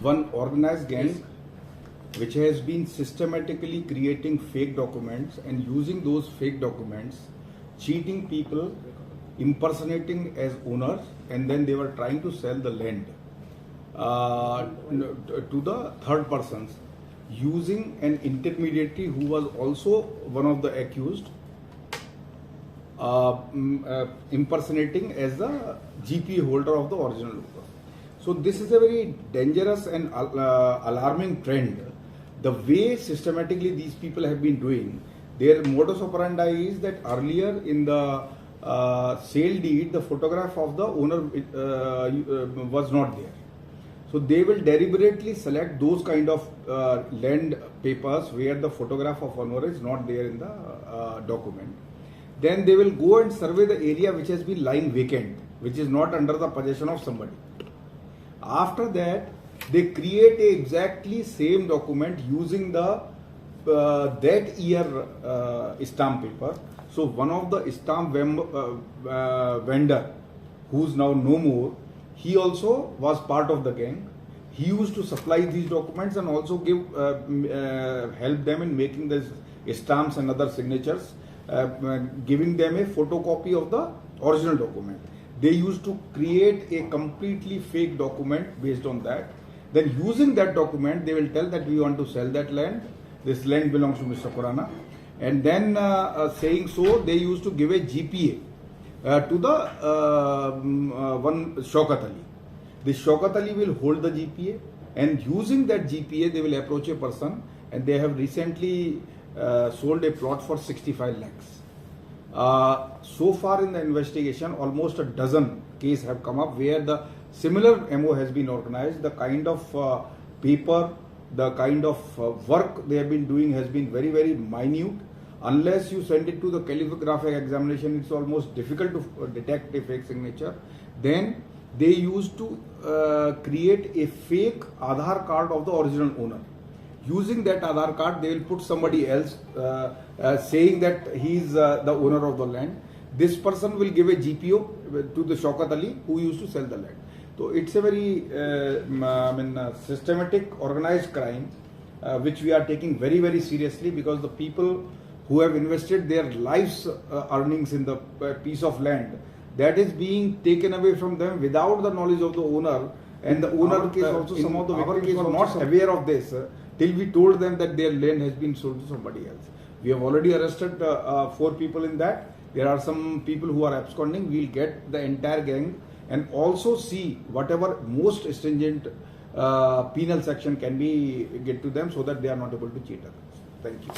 one organized gang which has been systematically creating fake documents and using those fake documents, cheating people, impersonating as owners, and then they were trying to sell the land to the third persons using an intermediary who was also one of the accused, impersonating as the GPA holder of the original looper. So this is a very dangerous and alarming trend. The way systematically these people have been doing, their modus operandi is that earlier in the sale deed, the photograph of the owner was not there. So they will deliberately select those kind of land papers where the photograph of owner is not there in the document. Then they will go and survey the area which has been lying vacant, which is not under the possession of somebody. After that, they create a exactly same document using the that year stamp paper. So one of the stamp vendor, who's now no more, he also was part of the gang. He used to supply these documents and also give help them in making the stamps and other signatures, giving them a photocopy of the original document. They used to create a completely fake document based on that. Then using that document, they will tell that we want to sell that land. This land belongs to Mr. Khurana. And then saying so, they used to give a GPA to the one Shaukat Ali. This Shaukat Ali will hold the GPA, and using that GPA, they will approach a person, and they have recently sold a plot for 65 lakhs. So far in the investigation, almost a dozen cases have come up where the similar MO has been organized. The kind of paper, the kind of work they have been doing has been very, very minute. Unless you send it to the calligraphic examination, it's almost difficult to detect a fake signature. Then they used to create a fake Aadhaar card of the original owner. Using that Aadhaar card, they will put somebody else saying that he is the owner of the land. This person will give a GPO to the Shaukat Ali who used to sell the land. So it's a very systematic organized crime which we are taking very, very seriously, because the people who have invested their lives earnings in the piece of land, that is being taken away from them without the knowledge of the owner. And the owner case also, some of the victims were not aware of this till we told them that their land has been sold to somebody else. We have already arrested 4 people in that. There are some people who are absconding. We'll get the entire gang and also see whatever most stringent penal section can be get to them, so that they are not able to cheat others. Thank you.